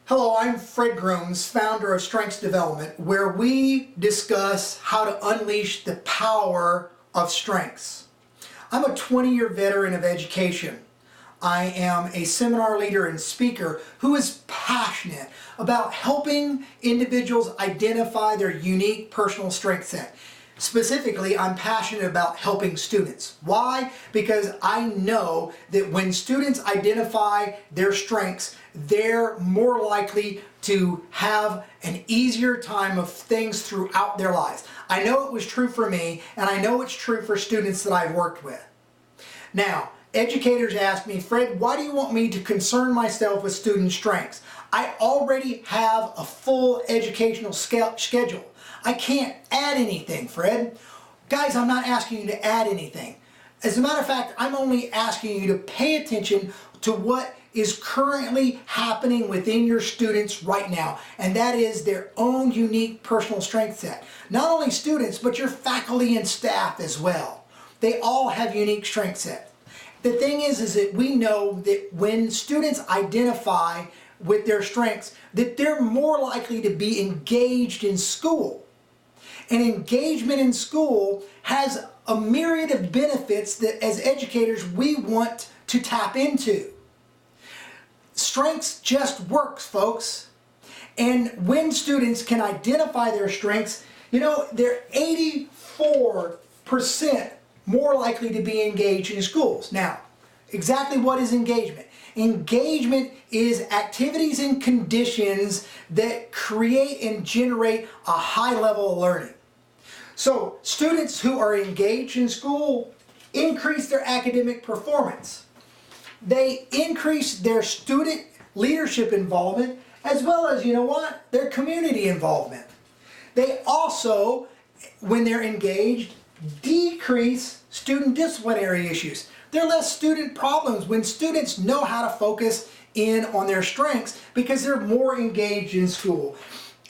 Hello, I'm Fred Grooms, founder of Strengths Development, where we discuss how to unleash the power of strengths. I'm a 20-year veteran of education. I am a seminar leader and speaker who is passionate about helping individuals identify their unique personal strength set. Specifically, I'm passionate about helping students. Why? Because I know that when students identify their strengths, they're more likely to have an easier time of things throughout their lives. I know it was true for me, and I know it's true for students that I've worked with. Now, educators ask me, Fred, why do you want me to concern myself with student strengths? I already have a full educational schedule. I can't add anything, Fred. Guys, I'm not asking you to add anything. As a matter of fact, I'm only asking you to pay attention to what is currently happening within your students right now, and that is their own unique personal strength set. Not only students, but your faculty and staff as well. They all have unique strength sets. The thing is that we know that when students identify with their strengths, that they're more likely to be engaged in school. And engagement in school has a myriad of benefits that as educators we want to tap into. Strengths just works, folks. And when students can identify their strengths, they're 84% more likely to be engaged in schools. Now, exactly what is engagement? Engagement is activities and conditions that create and generate a high level of learning. So students who are engaged in school increase their academic performance. They increase their student leadership involvement as well as, their community involvement. They also, when they're engaged, decrease student disciplinary issues. There are less student problems when students know how to focus in on their strengths because they're more engaged in school.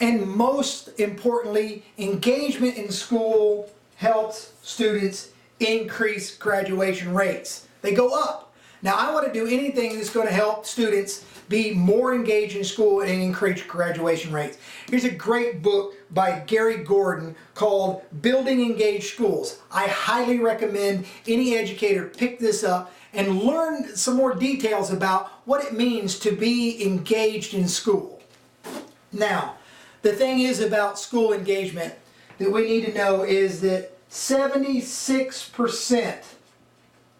And most importantly, engagement in school helps students increase graduation rates. They go up. Now, I want to do anything that's going to help students be more engaged in school and increase graduation rates. Here's a great book by Gary Gordon called Building Engaged Schools. I highly recommend any educator pick this up and learn some more details about what it means to be engaged in school. Now, the thing is about school engagement that we need to know is that 76%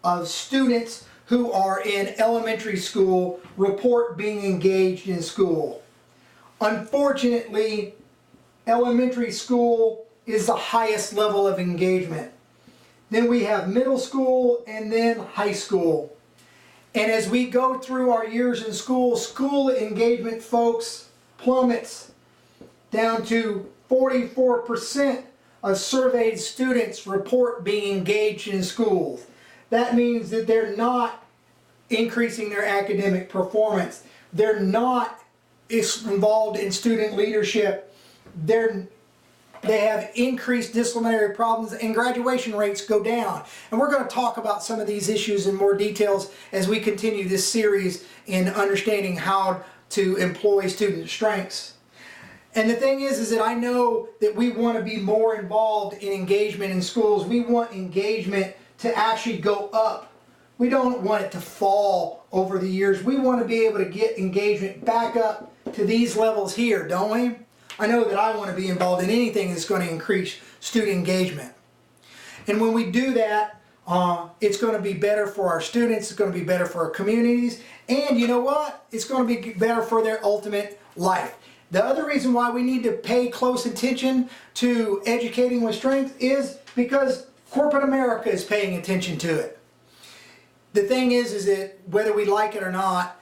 of students who are in elementary school report being engaged in school. Unfortunately, elementary school is the highest level of engagement. Then we have middle school and then high school. And as we go through our years in school, school engagement, folks, plummets down to 44% of surveyed students report being engaged in schools. That means that they're not increasing their academic performance. They're not involved in student leadership. They have increased disciplinary problems and graduation rates go down. And we're going to talk about some of these issues in more details as we continue this series in understanding how to employ student strengths. And the thing is that I know that we want to be more involved in engagement in schools. We want engagement to actually go up. We don't want it to fall over the years. We want to be able to get engagement back up to these levels here, don't we? I know that I want to be involved in anything that's going to increase student engagement. And when we do that, it's going to be better for our students, it's going to be better for our communities, and you know what? It's going to be better for their ultimate life. The other reason why we need to pay close attention to educating with strength is because corporate America is paying attention to it. The thing is that whether we like it or not,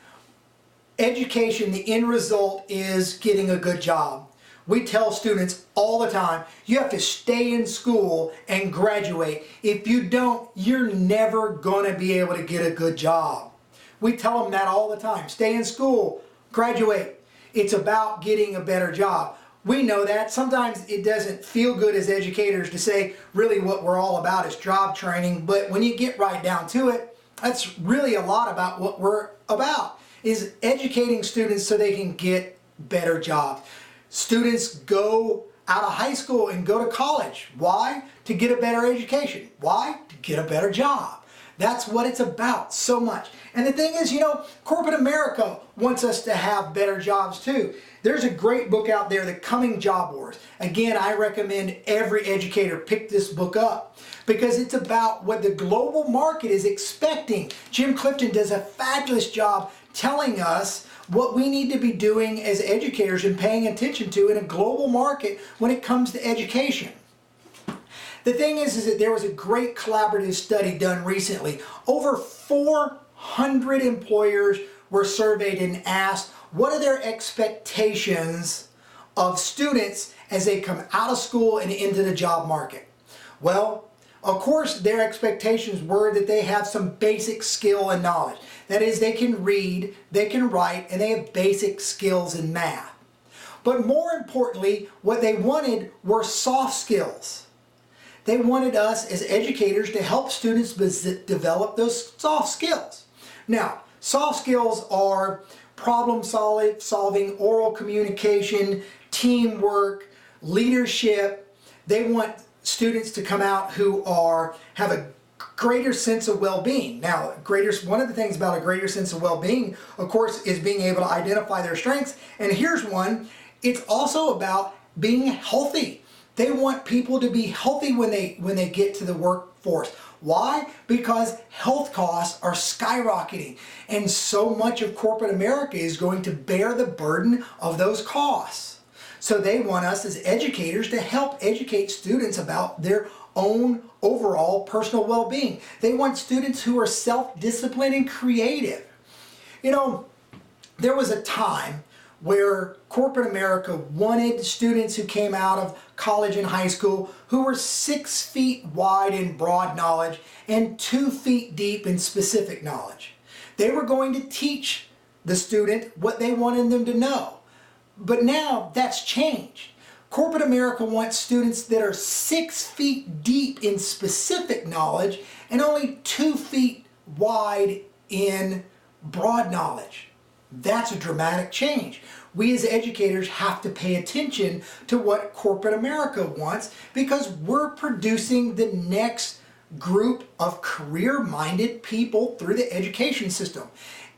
education, the end result is getting a good job. We tell students all the time, you have to stay in school and graduate. If you don't, you're never going to be able to get a good job. We tell them that all the time. Stay in school, graduate. It's about getting a better job. We know that. Sometimes it doesn't feel good as educators to say really what we're all about is job training, but when you get right down to it, that's really a lot about what we're about, is educating students so they can get better jobs. Students go out of high school and go to college. Why? To get a better education. Why? To get a better job. That's what it's about so much. And the thing is, corporate America wants us to have better jobs too. There's a great book out there, The Coming Job Wars. Again, I recommend every educator pick this book up because it's about what the global market is expecting. Jim Clifton does a fabulous job telling us what we need to be doing as educators and paying attention to in a global market when it comes to education. The thing is that there was a great collaborative study done recently. Over 400 employers were surveyed and asked what are their expectations of students as they come out of school and into the job market. Well, of course, their expectations were that they have some basic skill and knowledge. That is, they can read, they can write, and they have basic skills in math. But more importantly, what they wanted were soft skills. They wanted us as educators to help students develop those soft skills. Now, soft skills are problem solving, oral communication, teamwork, leadership. They want students to come out who have a greater sense of well-being. Now, one of the things about a greater sense of well-being, of course, is being able to identify their strengths. And here's one. It's also about being healthy. They want people to be healthy when they get to the workforce. Why? Because health costs are skyrocketing, and so much of corporate America is going to bear the burden of those costs. So they want us as educators to help educate students about their own overall personal well-being. They want students who are self-disciplined and creative. There was a time where corporate America wanted students who came out of college and high school who were 6 feet wide in broad knowledge and 2 feet deep in specific knowledge. They were going to teach the student what they wanted them to know. But now that's changed. Corporate America wants students that are 6 feet deep in specific knowledge and only 2 feet wide in broad knowledge. That's a dramatic change. We as educators have to pay attention to what corporate America wants because we're producing the next group of career-minded people through the education system.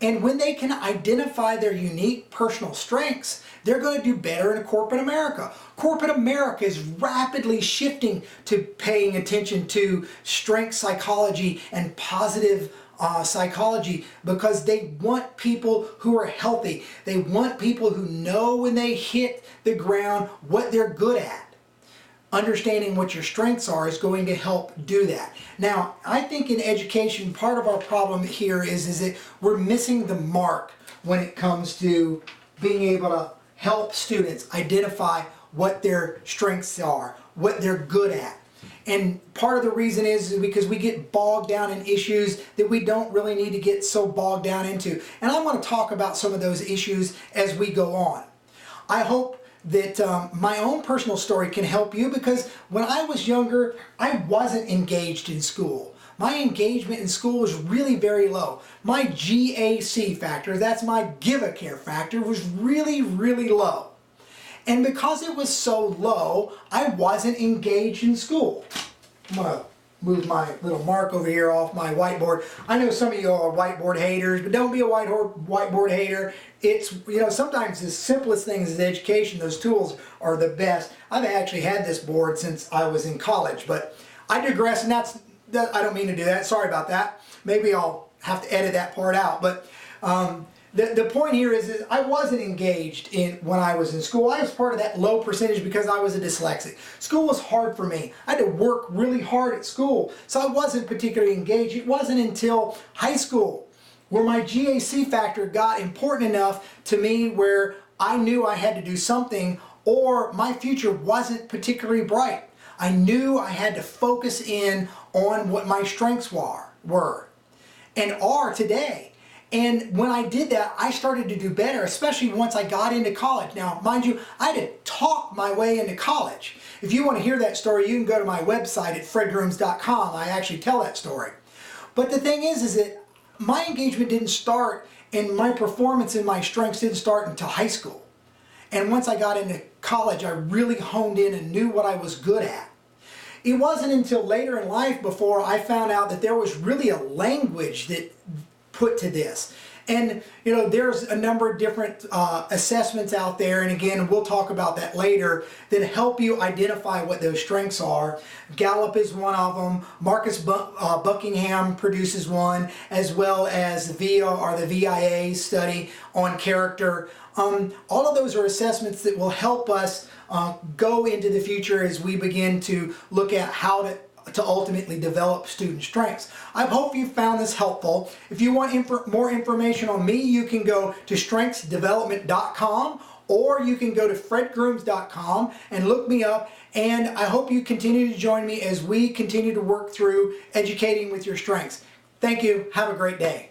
And when they can identify their unique personal strengths, they're going to do better in corporate America. Corporate America is rapidly shifting to paying attention to strength psychology and positive psychology because they want people who are healthy. They want people who know when they hit the ground what they're good at. Understanding what your strengths are is going to help do that. Now, I think in education, part of our problem here is that we're missing the mark when it comes to being able to help students identify what their strengths are, what they're good at. And part of the reason is because we get bogged down in issues that we don't really need to get so bogged down into. And I want to talk about some of those issues as we go on. I hope that my own personal story can help you because when I was younger, I wasn't engaged in school. My engagement in school was really very low. My GAC factor, that's my give a care factor, was really, really low. And because it was so low, I wasn't engaged in school. I'm gonna move my little mark over here off my whiteboard. I know some of you are whiteboard haters, but don't be a whiteboard hater. It's, sometimes the simplest things in education, those tools are the best. I've actually had this board since I was in college, but I digress, and I don't mean to do that. Sorry about that. Maybe I'll have to edit that part out, but the point here is that I wasn't engaged when I was in school. I was part of that low percentage because I was a dyslexic. School was hard for me. I had to work really hard at school, so I wasn't particularly engaged. It wasn't until high school where my GAC factor got important enough to me where I knew I had to do something or my future wasn't particularly bright. I knew I had to focus in on what my strengths were and are today. And when I did that, I started to do better, especially once I got into college. Now, mind you, I had to talk my way into college. If you want to hear that story, you can go to my website at fredgrooms.com. I actually tell that story. But the thing is that my engagement didn't start and my performance and my strengths didn't start until high school. And once I got into college, I really honed in and knew what I was good at. It wasn't until later in life before I found out that there was really a language that put to this. And you know, there's a number of different assessments out there, and again, we'll talk about that later, that help you identify what those strengths are. Gallup is one of them. Marcus Buckingham produces one, as well as the VIA or the VIA study on character. All of those are assessments that will help us go into the future as we begin to look at how to ultimately develop student strengths. I hope you found this helpful. If you want more information on me, you can go to strengthsdevelopment.com, or you can go to fredgrooms.com and look me up. And I hope you continue to join me as we continue to work through educating with your strengths. Thank you. Have a great day.